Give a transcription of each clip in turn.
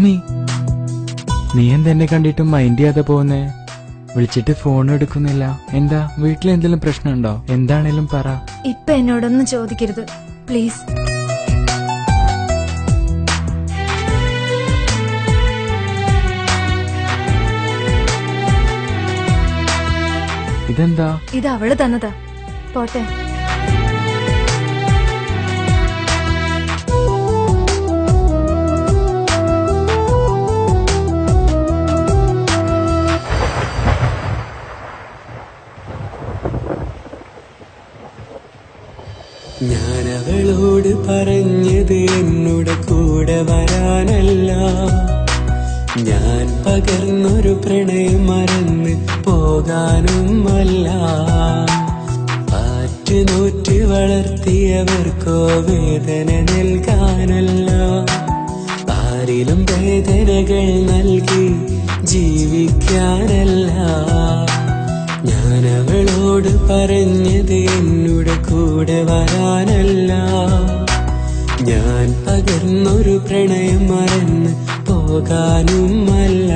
അസ്മി, നീ എന്തെന്നെ കണ്ടിട്ടും മൈൻഡ് ചെയ്യാതെ പോകുന്നേ? വിളിച്ചിട്ട് ഫോൺ എടുക്കുന്നില്ല. എന്താ, വീട്ടിലെന്തെങ്കിലും പ്രശ്നമുണ്ടോ? എന്താണേലും പറ. ഇപ്പൊ എന്നോടൊന്നും ചോദിക്കരുത് പ്ലീസ്. ഇതെന്താ? ഇത് അവള് തന്നതാ. പോട്ടെ. ഞാനവളോട് പറഞ്ഞത് എന്നോട് കൂടെ വരാനല്ല, ഞാൻ പകർന്നൊരു പ്രണയം മറന്ന് പോകാനുമല്ല. ആറ്റുനോറ്റ് വളർത്തിയവർക്കോ വേദന നൽകാനല്ല, ആരിലും വേദനകൾ നൽകി ജീവിക്കാനല്ല. ഞാനവളോട് പറഞ്ഞത് എന്നോട് കൂടെ വരാനല്ല, ഞാൻ പകർന്നൊരു പ്രണയം മറന്ന് പോകാനുമല്ല.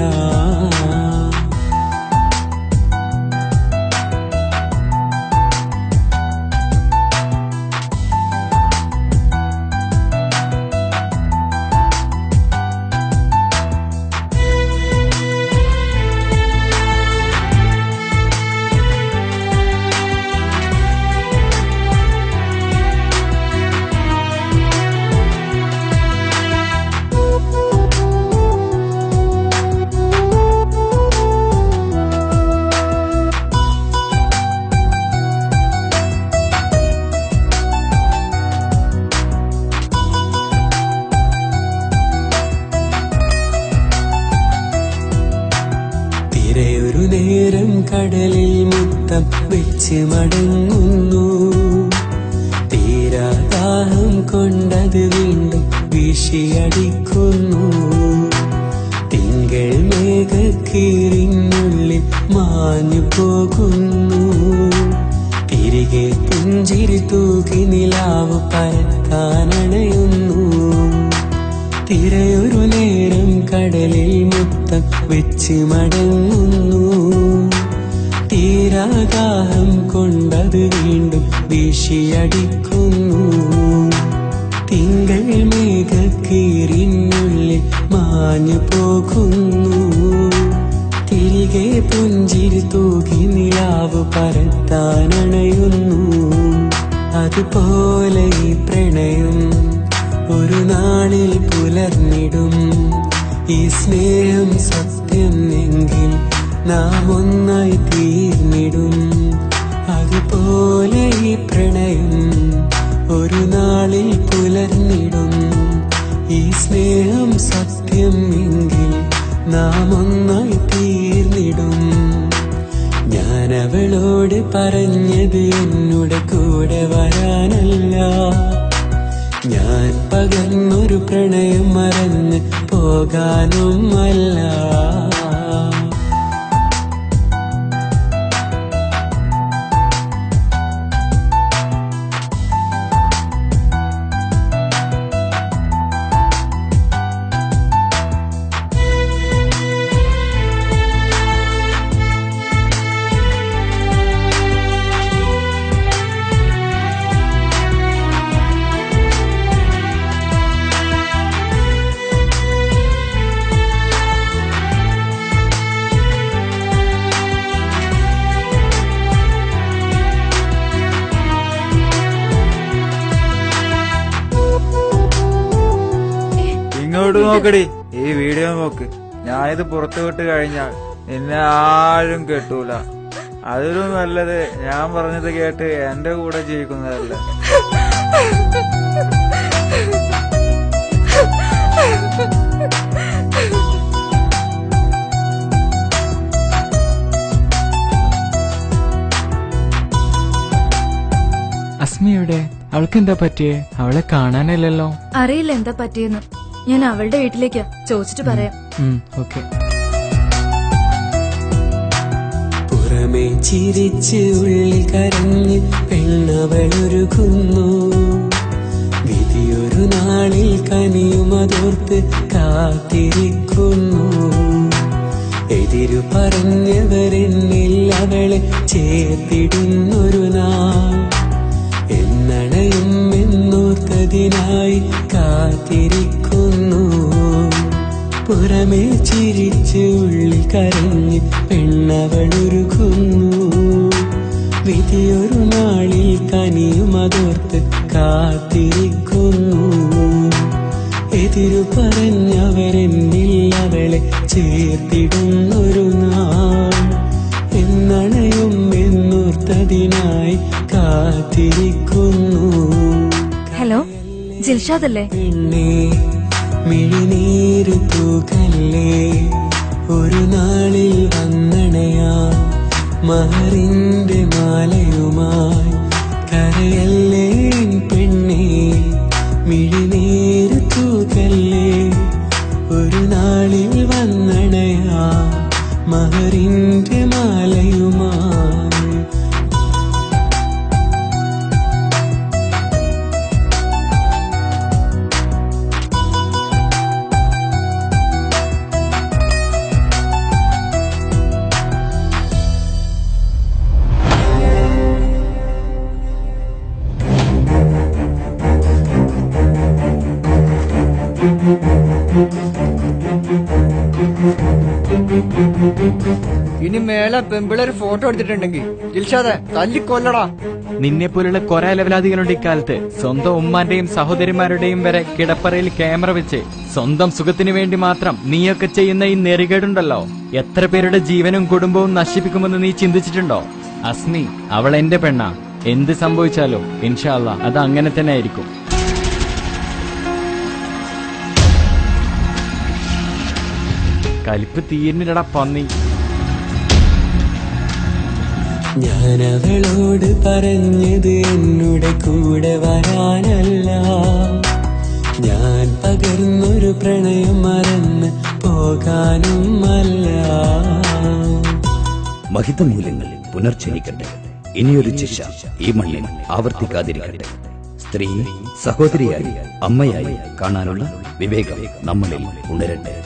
തിരയൊരു നേരം കടലിൽ മുത്തം വെച്ച് മടങ്ങുന്നു, തീരാദാഹം കൊണ്ടത് വീണ്ടും വീശിയടിക്കുന്നു. തിങ്കൾ മേഘക്കീറിനുള്ളിൽ മാഞ്ഞു പോകുന്നു, തിരികെ പുഞ്ചിരി തൂകി നിലാവ് പരത്താനണയുന്നു. തിരയൊരു നേരം കടലിൽ മുത്തം വെച്ച് മടങ്ങുന്നു, തീരാദാഹം കൊണ്ടത് വീണ്ടും വീശിയടിക്കുന്നു. തിങ്കൾ മേഘക്കീറിനുള്ളിൽ മാഞ്ഞു പോകുന്നു, തിരികെ പുഞ്ചിരി തൂകി നിലാവ് പരത്താനണയുന്നു. അതുപോലെ ഈ പ്രണയം ഒരു നാളിൽ പുലർന്നിടും. ഈ സ്നേഹം സത്യം എങ്കിൽ നാം ഒന്നായി തീർന്നിടും. അതുപോലെ ഈ പ്രണയം ഒരു നാളിൽ പുലർന്നിടും. ഈ സ്നേഹം സത്യം എങ്കിൽ നാം ഒന്നായി തീർന്നിടും. ഞാനവളോട് പറഞ്ഞത് എന്നോട് കൂടെ വരാനല്ല, ഞാൻ പകർന്നൊരു പ്രണയം മറന്ന് പോകാനുമല്ല. ഇങ്ങോട്ട് നോക്കടി, ഈ വീഡിയോ നോക്ക്. ഞാനിത് പുറത്തു വിട്ട് കഴിഞ്ഞാൽ നിന്നെ ആരും കെട്ടൂല. അതിലും നല്ലത് ഞാൻ പറഞ്ഞത് കേട്ട് എന്റെ കൂടെ ജീവിക്കുന്നതല്ലേ. അസ്മിയുടെ അവൾക്ക് എന്താ പറ്റിയേ? അവളെ കാണാനില്ലല്ലോ. അറിയില്ല എന്താ പറ്റിയെന്ന്. ഞാൻ അവളുടെ വീട്ടിലേക്കാ, ചോദിച്ചിട്ട് പറയാം. ഓക്കെ. പുറമേ ചിരിച്ച് ഉള്ളിൽ കരഞ്ഞ് പെണ്ണവളൊരുക്കുന്നു, വിധി വിധിയൊരു നാളിൽ കനിയുമതോർത്ത് കാത്തിരിക്കുന്നു. എതിരു പറഞ്ഞവരെന്നിൽ അവളെ ചേർത്തിടുന്നൊരു നാൾ എന്നണയും എന്നോർത്തതിനായി കാത്തിരിക്കുന്നു. പുറമേ ചിരിച്ച് ഉള്ളിൽ കരഞ്ഞ് പെണ്ണവളുരുകുന്നു. വിധിയൊരു നാളിൽ കനിയുമതോർത്ത് കാത്തിരിക്കുന്നു. എതിരു പറഞ്ഞവരെന്നിൽ അവളെ ചേർത്തിടുന്നൊരു നാൾ എന്നണയും എന്നോർത്തതിനായി കാത്തിരിക്കുന്നു. ഹലോ, ജിൽഷാദ് അല്ലേ? പെണ്ണേ മിഴിനീര് തൂകല്ലേ, ഒരു നാളിൽ വന്നണയാ മഹറിന്റെ മാലയുമായി കരയല്ലേ പെണ്ണേ. മിഴിനീര് തൂകല്ലേ, ഒരു നാളിൽ വന്നണയാ മഹറിന്റെ മാലയുമായി. ഇനി മേലെ പെമ്പിളൊരു ഫോട്ടോ എടുത്തിട്ടുണ്ടെങ്കിൽ ജിൽഷാദെ തല്ലിക്കൊല്ലടാ. നിന്നെ പോലുള്ള കുറെ ലെവലാധികളുണ്ട് ഇക്കാലത്ത്. സ്വന്തം ഉമ്മാന്റെയും സഹോദരിമാരുടെയും വരെ കിടപ്പറയിൽ ക്യാമറ വെച്ച് സ്വന്തം സുഖത്തിനു വേണ്ടി മാത്രം നീയൊക്കെ ചെയ്യുന്ന ഈ നെറികേടുണ്ടല്ലോ, എത്ര പേരുടെ ജീവനും കുടുംബവും നശിപ്പിക്കുമെന്ന് നീ ചിന്തിച്ചിട്ടുണ്ടോ? അസ്മി അവൾ എന്റെ പെണ്ണാ. എന്ത് സംഭവിച്ചാലും ഇൻഷാ അല്ലാ അത് അങ്ങനെ തന്നെ ആയിരിക്കും. കലിപ്പ് തീരുന്നില്ലടാ പന്നി. ഞാനവളോട് പറഞ്ഞത് എന്നുടെ കൂടെ വരാനല്ല, ഞാൻ പകർന്നൊരു പ്രണയം മറന്ന് പോകാനുമല്ല. മഹിതമൂല്യങ്ങൾ പുനർജനിക്കട്ടെ. ഇനിയൊരു ശിക്ഷ ഈ മണ്ണിൽ ആവർത്തിക്കാതിരിക്കട്ടെ. സ്ത്രീ സഹോദരിയായി അമ്മയായി കാണാനുള്ള വിവേകം നമ്മളിൽ ഉണരട്ടെ.